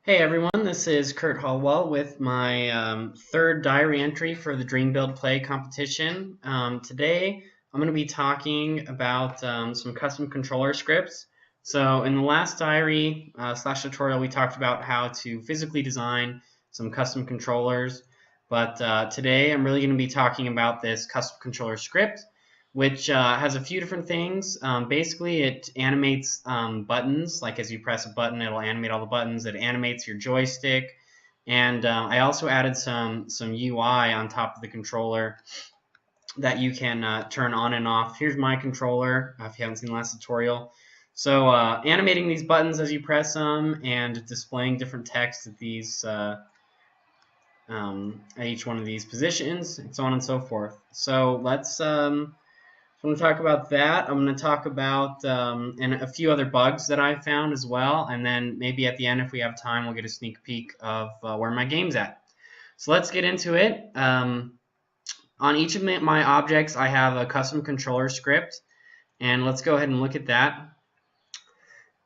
Hey everyone, this is Kurt Hallwell with my third diary entry for the Dream Build Play competition. Today I'm going to be talking about some custom controller scripts. So in the last diary slash tutorial we talked about how to physically design some custom controllers, but today I'm really going to be talking about this custom controller script, which has a few different things. Basically, it animates buttons. Like as you press a button, it'll animate all the buttons. It animates your joystick. And I also added some UI on top of the controller that you can turn on and off. Here's my controller, if you haven't seen the last tutorial. So animating these buttons as you press them and displaying different text at these at each one of these positions, and so on and so forth. So let's I'm going to talk about that. I'm going to talk about and a few other bugs that I found as well, and then maybe at the end, if we have time, we'll get a sneak peek of where my game's at. So let's get into it. On each of my objects, I have a custom controller script, and let's go ahead and look at that.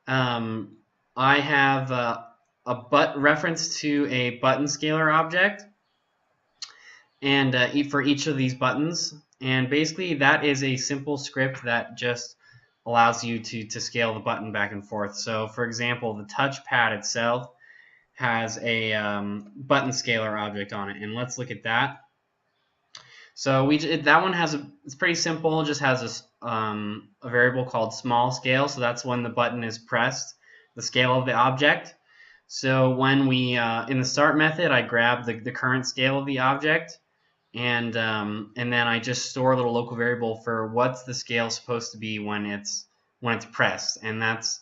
I have a reference to a button scaler object, and for each of these buttons. And basically that is a simple script that just allows you to scale the button back and forth. So for example, the touchpad itself has a button scaler object on it, and let's look at that. So that one it's pretty simple. It just has a variable called small scale, so that's when the button is pressed, the scale of the object. So when we in the start method, I grab the current scale of the object, and then I just store a little local variable for what's the scale supposed to be when it's pressed, and that's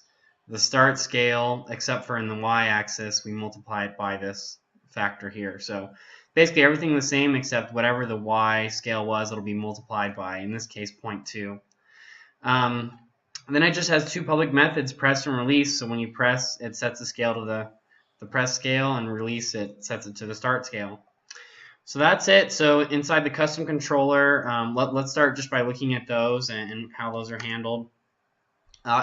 the start scale, except for in the y-axis we multiply it by this factor here. So basically everything the same except whatever the y scale was, it'll be multiplied by, in this case, 0.2. Then it just has two public methods, press and release. So when you press, it sets the scale to the press scale, and release, it sets it to the start scale. So that's it. So inside the custom controller, let's start just by looking at those and how those are handled.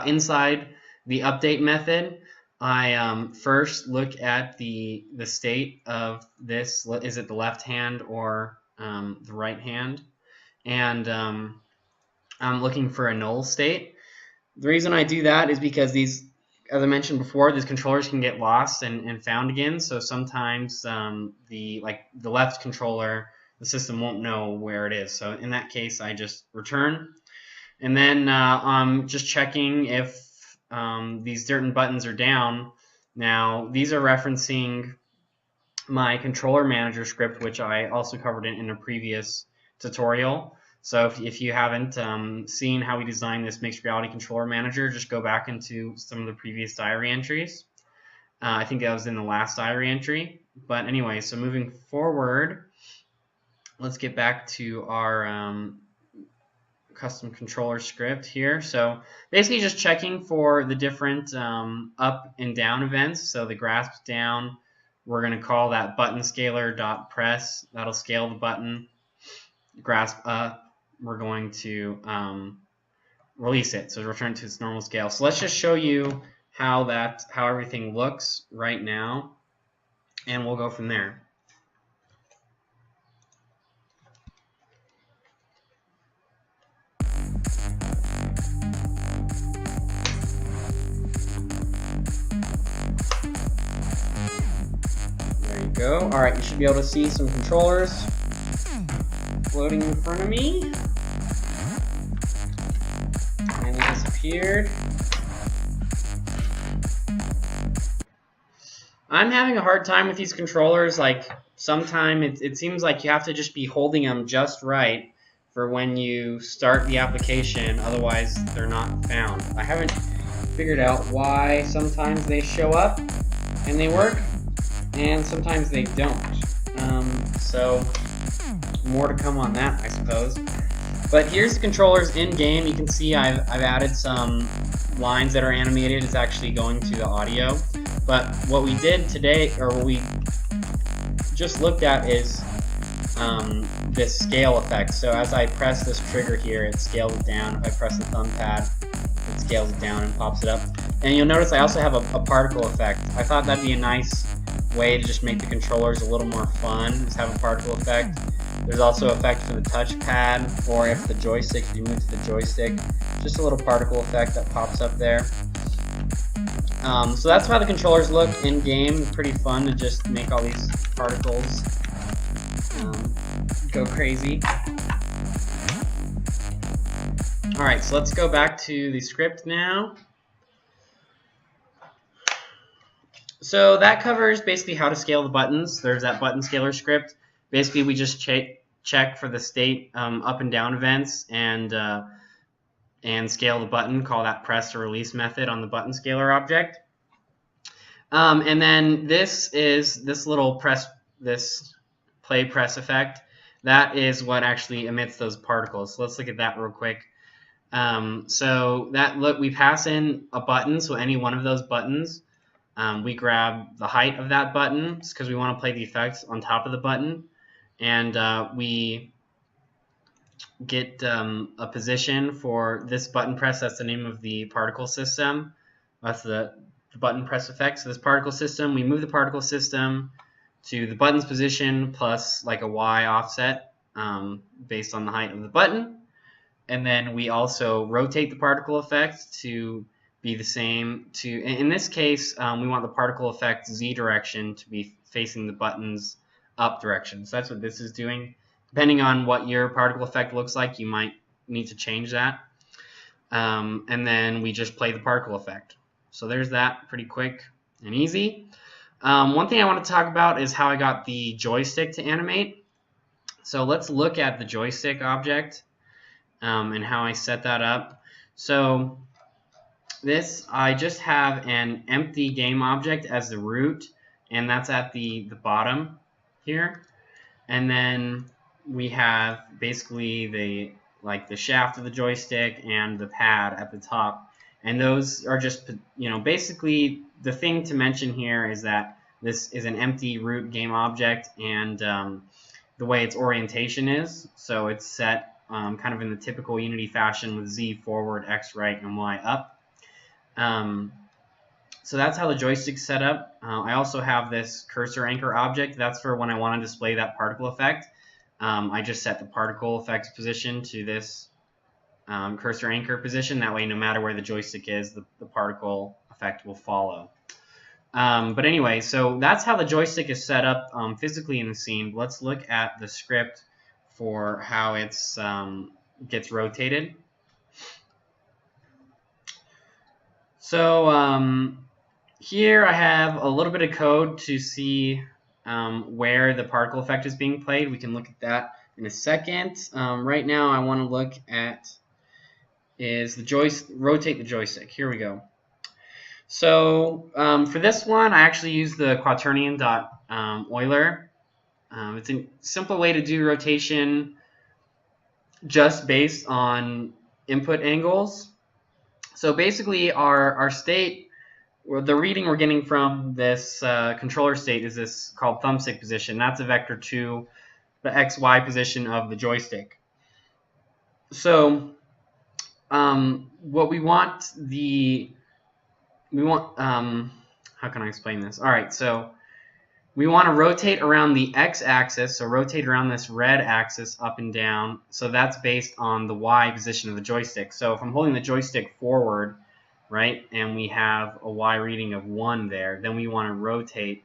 Inside the update method, I first look at the state of this. Is it the left hand or the right hand? And I'm looking for a null state. The reason I do that is because these, as I mentioned before, these controllers can get lost and found again. So sometimes the left controller, the system won't know where it is. So in that case, I just return. And then I'm just checking if these certain buttons are down. Now, these are referencing my controller manager script, which I also covered in a previous tutorial. So if you haven't seen how we designed this mixed reality controller manager, just go back into some of the previous diary entries. I think that was in the last diary entry. But anyway, so moving forward, let's get back to our custom controller script here. So basically just checking for the different up and down events. So the grasp down, we're going to call that button scaler.press. That'll scale the button. Grasp up, we're going to release it, so return to its normal scale. So let's just show you how everything looks right now, and we'll go from there. There you go. All right, you should be able to see some controllers floating in front of me, and it disappeared. I'm having a hard time with these controllers. Like, sometimes it seems like you have to just be holding them just right for when you start the application, otherwise they're not found. I haven't figured out why sometimes they show up and they work, and sometimes they don't. So more to come on that, I suppose. But here's the controllers in game. You can see I've added some lines that are animated. It's actually going to the audio. But what we did today, or what we just looked at, is this scale effect. So as I press this trigger here, it scales it down. If I press the thumb pad, it scales it down and pops it up. And you'll notice I also have a particle effect. I thought that'd be a nice way to just make the controllers a little more fun, is have a particle effect. There's also effect for the touchpad, or if the joystick, if you move to the joystick, just a little particle effect that pops up there. So that's how the controllers look in game. Pretty fun to just make all these particles go crazy. Alright, so let's go back to the script now. So that covers basically how to scale the buttons. There's that button scaler script. Basically, we just check for the state up and down events and scale the button. Call that press or release method on the button scaler object. And then this is this little play press effect. That is what actually emits those particles. So let's look at that real quick. So we pass in a button. So any one of those buttons. We grab the height of that button because we want to play the effects on top of the button, and we get a position for this button press. That's the name of the particle system. That's the button press effect. So this particle system, we move the particle system to the button's position plus like a Y offset based on the height of the button, and then we also rotate the particle effect to be the same in this case, we want the particle effect Z direction to be facing the button's up direction. So that's what this is doing. Depending on what your particle effect looks like, you might need to change that. And then we just play the particle effect. So there's that, pretty quick and easy. One thing I want to talk about is how I got the joystick to animate. So let's look at the joystick object and how I set that up. So I just have an empty game object as the root, and that's at the bottom here. And then we have basically the shaft of the joystick and the pad at the top. And those are just, basically the thing to mention here is that this is an empty root game object, and the way its orientation is. So it's set kind of in the typical Unity fashion with Z forward, X right, and Y up. So that's how the joystick's set up. I also have this cursor anchor object. That's for when I want to display that particle effect. I just set the particle effects position to this cursor anchor position. That way, no matter where the joystick is, the particle effect will follow. But anyway, so that's how the joystick is set up physically in the scene. Let's look at the script for how it's gets rotated. So here I have a little bit of code to see where the particle effect is being played. We can look at that in a second. Right now I want to look at rotate the joystick. Here we go. So for this one, I actually use the quaternion.euler. It's a simple way to do rotation just based on input angles. So basically our state, or the reading we're getting from this controller state is this called thumbstick position. That's a vector to the XY position of the joystick. So what we want how can I explain this? All right, so we want to rotate around the x-axis, so rotate around this red axis up and down. So that's based on the y position of the joystick. So if I'm holding the joystick forward, right, and we have a y reading of 1 there, then we want to rotate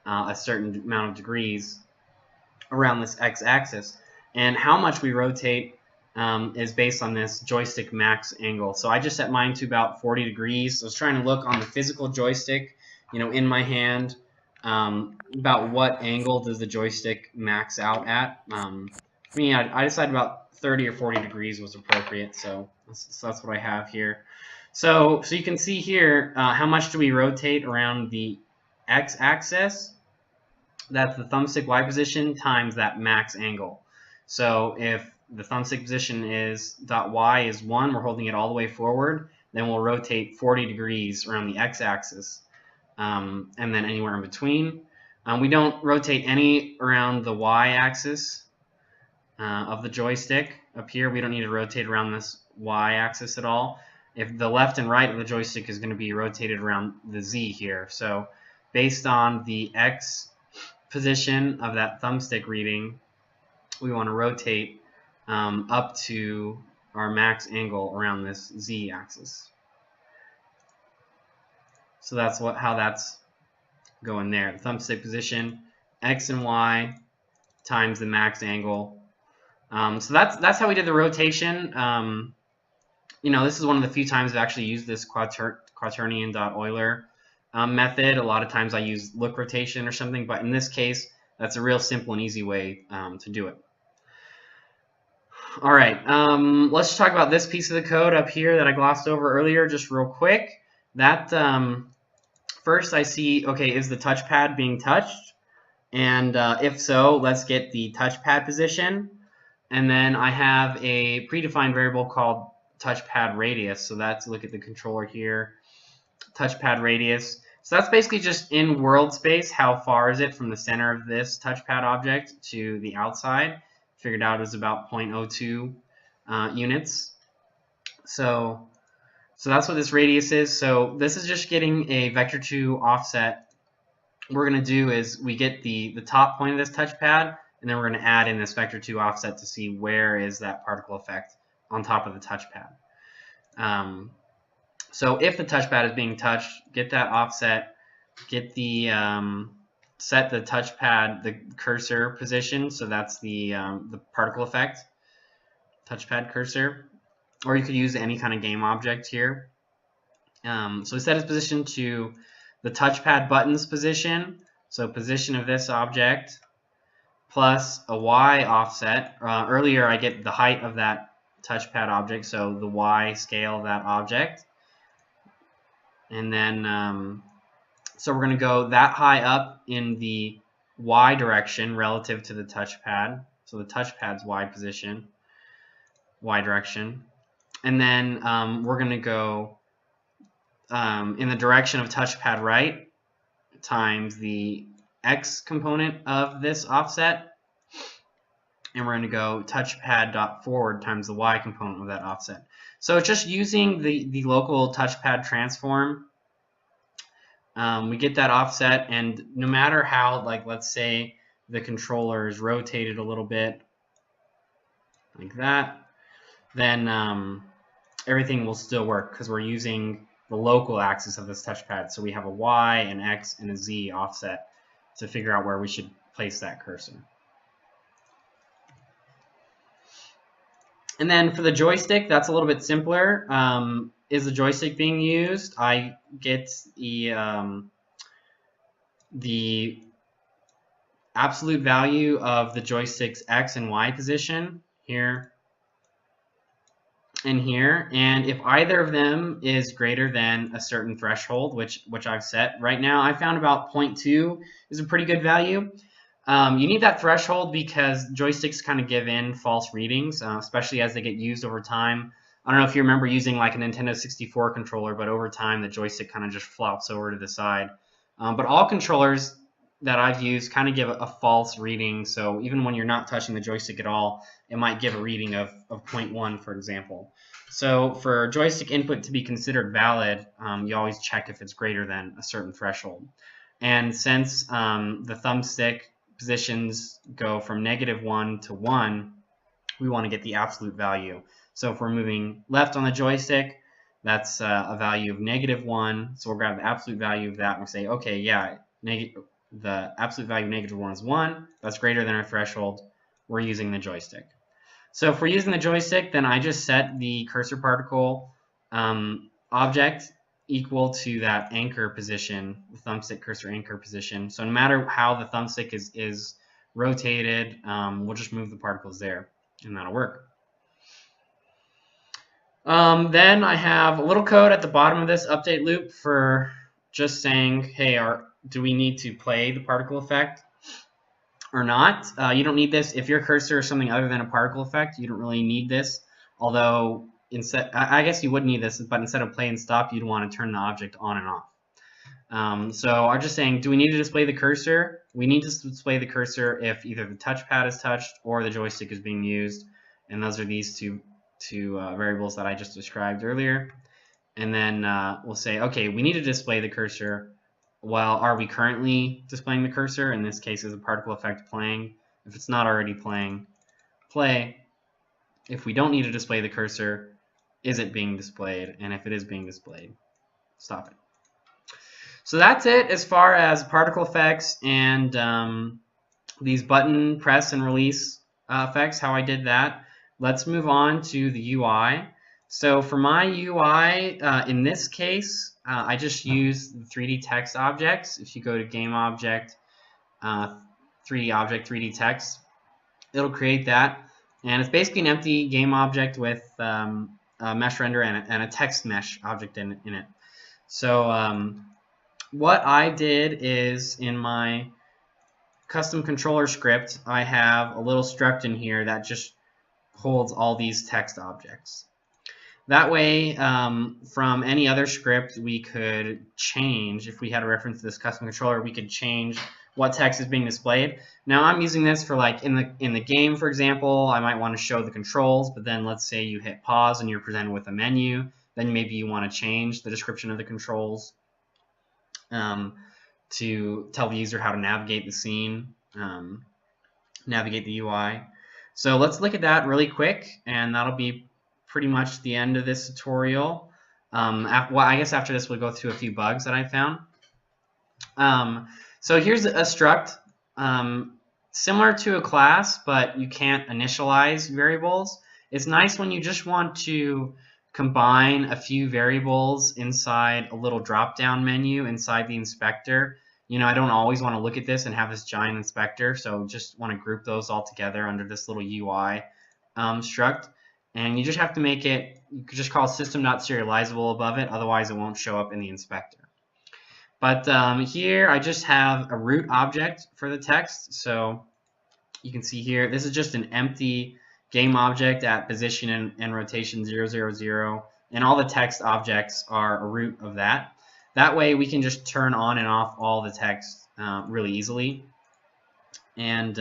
a certain amount of degrees around this x-axis. And how much we rotate is based on this joystick max angle. So I just set mine to about 40 degrees. So I was trying to look on the physical joystick, in my hand, about what angle does the joystick max out at. For me, I decided about 30 or 40 degrees was appropriate, so that's what I have here. So you can see here, how much do we rotate around the x-axis? That's the thumbstick Y position times that max angle. So if the thumbstick position is .y is 1, we're holding it all the way forward, then we'll rotate 40 degrees around the x-axis. And then anywhere in between. We don't rotate any around the y-axis of the joystick. Up here, we don't need to rotate around this y-axis at all. if the left and right of the joystick is going to be rotated around the Z here. So based on the X position of that thumbstick reading, we want to rotate up to our max angle around this Z axis. So that's how that's going there. The thumbstick position, X and Y times the max angle. So that's how we did the rotation. You know, this is one of the few times I've actually used this quaternion.euler method. A lot of times I use look rotation or something, but in this case, that's a real simple and easy way to do it. All right, let's talk about this piece of the code up here that I glossed over earlier just real quick. That first I see, okay, is the touchpad being touched? And if so, let's get the touchpad position. And then I have a predefined variable called touchpad radius. So that's, look at the controller here, touchpad radius. So that's basically just in world space, how far is it from the center of this touchpad object to the outside. Figured out it was about 0.02 units. So that's what this radius is. So this is just getting a vector2 offset. What we're going to do is we get the top point of this touchpad, and then we're going to add in this vector2 offset to see where is that particle effect on top of the touchpad. So if the touchpad is being touched, get that offset, get the set the touchpad, the cursor position, so that's the particle effect, touchpad cursor, or you could use any kind of game object here. So we set its position to the touchpad button's position, so position of this object, plus a Y offset. Earlier I get the height of that touchpad object, so the Y scale of that object. And then, so we're going to go that high up in the Y direction relative to the touchpad. So the touchpad's Y position, Y direction. And then we're going to go in the direction of touchpad right times the X component of this offset. And we're going to go touchpad.forward times the Y component of that offset. So it's just using the local touchpad transform. We get that offset, and no matter how, like, let's say the controller is rotated a little bit like that, then everything will still work because we're using the local axis of this touchpad. So we have a Y, an X, and a Z offset to figure out where we should place that cursor. And then for the joystick, that's a little bit simpler. Is the joystick being used? I get the absolute value of the joystick's X and Y position here and here. And if either of them is greater than a certain threshold, which I've set right now, I found about 0.2 is a pretty good value. You need that threshold because joysticks kind of give in false readings, especially as they get used over time. I don't know if you remember using like a Nintendo 64 controller, but over time the joystick kind of just flops over to the side. But all controllers that I've used kind of give a false reading, so even when you're not touching the joystick at all, it might give a reading of 0.1, for example. So for joystick input to be considered valid, you always check if it's greater than a certain threshold. And since the thumbstick positions go from -1 to 1, we want to get the absolute value. So if we're moving left on the joystick, that's a value of -1. So we'll grab the absolute value of that and we'll say, okay, yeah, the absolute value of -1 is 1. That's greater than our threshold. We're using the joystick. So if we're using the joystick, then I just set the cursor particle object equal to that anchor position, the thumbstick cursor anchor position. So no matter how the thumbstick is rotated, we'll just move the particles there, and that'll work. Then I have a little code at the bottom of this update loop for just saying, hey, do we need to play the particle effect or not? You don't need this. If your cursor is something other than a particle effect, you don't really need this. Although, I guess you would need this, but instead of play and stop, you'd want to turn the object on and off. So I'm just saying, do we need to display the cursor? We need to display the cursor if either the touchpad is touched or the joystick is being used. And those are these two variables that I just described earlier. and then we'll say, okay, we need to display the cursor. Well, are we currently displaying the cursor? In this case, is a particle effect playing? If it's not already playing, play. If we don't need to display the cursor, is it being displayed? And if it is being displayed, stop it. So that's it as far as particle effects and these button press and release effects, how I did that. Let's move on to the UI. So for my UI, in this case, I just use the 3D text objects. If you go to Game Object, 3D Object, 3D Text, it'll create that. And it's basically an empty game object with a mesh render and a text mesh object in it. So what I did is in my custom controller script, I have a little struct in here that just holds all these text objects. That way, from any other script, we could change, if we had a reference to this custom controller, we could change what text is being displayed. Now I'm using this for like in the game, for example, I might want to show the controls, but then let's say you hit pause and you're presented with a menu, then maybe you want to change the description of the controls to tell the user how to navigate the scene, navigate the UI. So let's look at that really quick, and that'll be pretty much the end of this tutorial. Well, I guess after this we'll go through a few bugs that I found. So here's a struct, similar to a class, but you can't initialize variables. It's nice when you just want to combine a few variables inside a little drop-down menu inside the inspector. You know, I don't always want to look at this and have this giant inspector, so just want to group those all together under this little UI struct. And you just have to make it, you could just call system.serializable above it, otherwise it won't show up in the inspector. But here I just have a root object for the text. So you can see here, this is just an empty game object at position and rotation 0, 0, 0. And all the text objects are a root of that. That way we can just turn on and off all the text really easily. And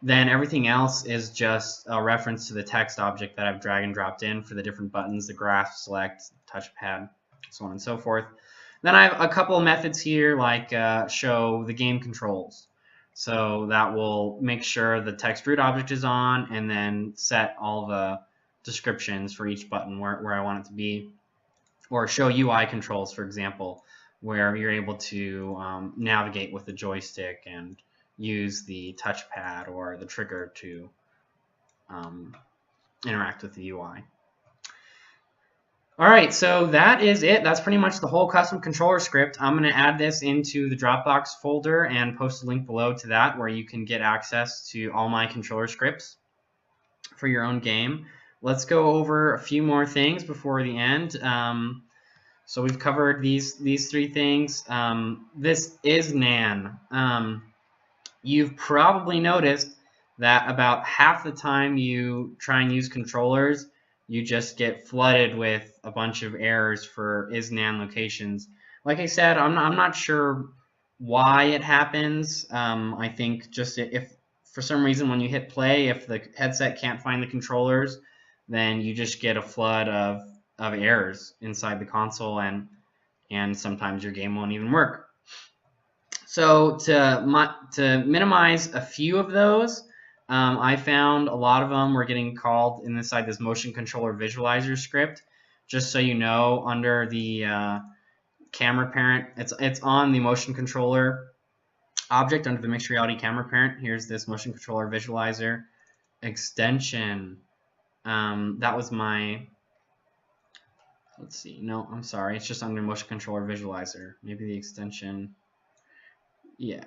then everything else is just a reference to the text object that I've drag and dropped in for the different buttons, the graph, select, touchpad, so on and so forth. Then I have a couple of methods here like show the game controls. So that will make sure the text root object is on and then set all the descriptions for each button where I want it to be. Or show UI controls, for example, where you're able to navigate with the joystick and use the touchpad or the trigger to interact with the UI. Alright, so that is it. That's pretty much the whole custom controller script. I'm going to add this into the Dropbox folder and post a link below to that where you can get access to all my controller scripts for your own game. Let's go over a few more things before the end. So we've covered these three things. This is NaN. You've probably noticed that about half the time you try and use controllers, you just get flooded with a bunch of errors for is_NaN locations. Like I said, I'm not sure why it happens. I think just if for some reason when you hit play, if the headset can't find the controllers, then you just get a flood of errors inside the console, and sometimes your game won't even work. So to minimize a few of those, I found a lot of them were getting called inside this motion controller visualizer script. Just so you know, under the camera parent, it's on the motion controller object under the mixed reality camera parent. Here's this motion controller visualizer extension. That was my, let's see, no, I'm sorry, it's just under motion controller visualizer. Maybe the extension. Yeah,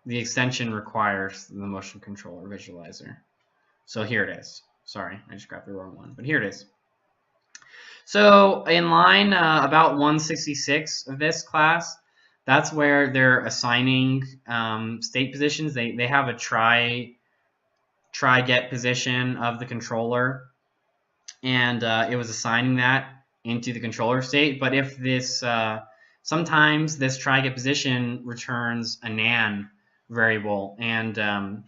the extension requires the motion controller visualizer. So here it is. Sorry, I just grabbed the wrong one, but here it is. So in line about 166 of this class, that's where they're assigning state positions. They have a try get position of the controller, and it was assigning that into the controller state. But if this sometimes this try get position returns a NaN variable, and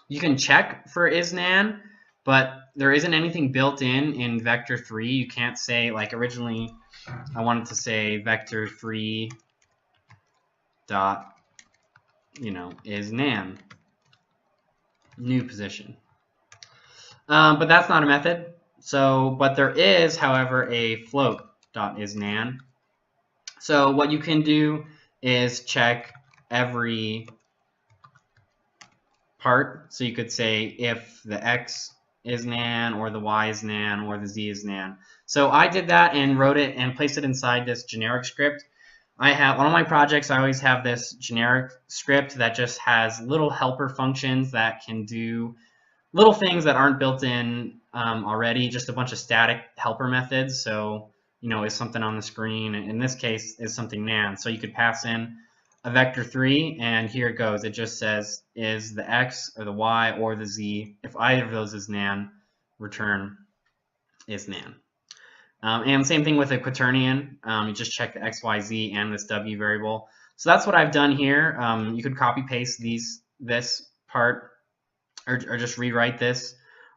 you can check for is_NaN, but there isn't anything built in vector3. You can't say, like originally I wanted to say vector3 dot, is nan, new position. But that's not a method. So, but there is, however, a float dot is nan. So what you can do is check every part. So you could say if the x is nan, or the y is nan, or the z is nan. So I did that and wrote it and placed it inside this generic script. I have one of my projects, I always have this generic script that just has little helper functions that can do little things that aren't built in already, just a bunch of static helper methods. So, is something on the screen? In this case, is something nan. So you could pass in a vector3, and here it goes. It just says, is the x or the y or the z? If either of those is nan, return is nan. And same thing with a quaternion. You just check the x, y, z and this w variable. So that's what I've done here. You could copy paste this part, or just rewrite this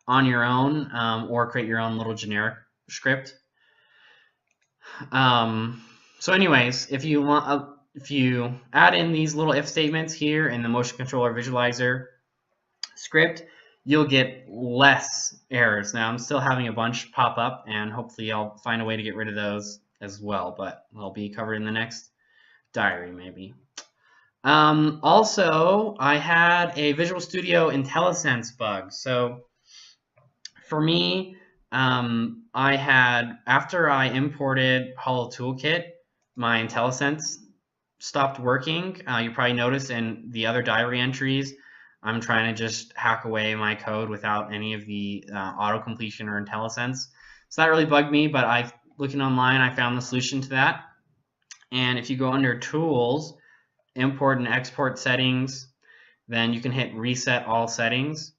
on your own, or create your own little generic script. So anyways, if you add in these little if statements here in the motion controller visualizer script, you'll get less errors. Now I'm still having a bunch pop up, and hopefully I'll find a way to get rid of those as well, but they'll be covered in the next diary maybe. Also, I had a Visual Studio IntelliSense bug. So for me, I had, after I imported Holo Toolkit, my IntelliSense stopped working. You probably noticed in the other diary entries, I'm trying to just hack away my code without any of the auto completion or IntelliSense. So that really bugged me, but looking online, I found the solution to that. And if you go under Tools, Import and Export Settings, then you can hit Reset All Settings.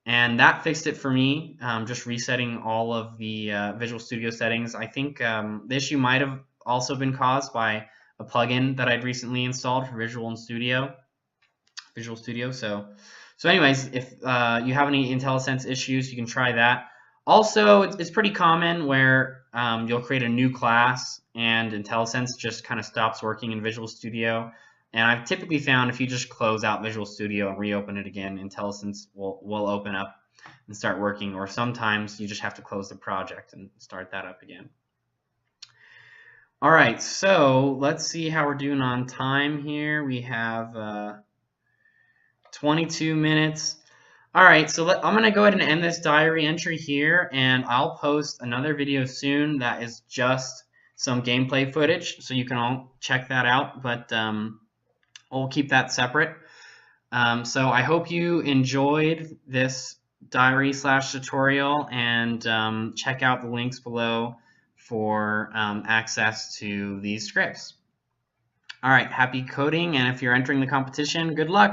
And that fixed it for me, just resetting all of the Visual Studio settings. I think the issue might have also been caused by a plugin that I'd recently installed for Visual Studio. So anyways, if you have any IntelliSense issues, you can try that. Also, it's pretty common where you'll create a new class and IntelliSense just kind of stops working in Visual Studio. And I've typically found if you just close out Visual Studio and reopen it again, IntelliSense will open up and start working. Or sometimes you just have to close the project and start that up again. All right, so let's see how we're doing on time here. We have 22 minutes. All right, so I'm going to go ahead and end this diary entry here, and I'll post another video soon that is just some gameplay footage, so you can all check that out, but we'll keep that separate. So I hope you enjoyed this diary/tutorial, and check out the links below for access to these scripts. All right, happy coding, and if you're entering the competition, good luck.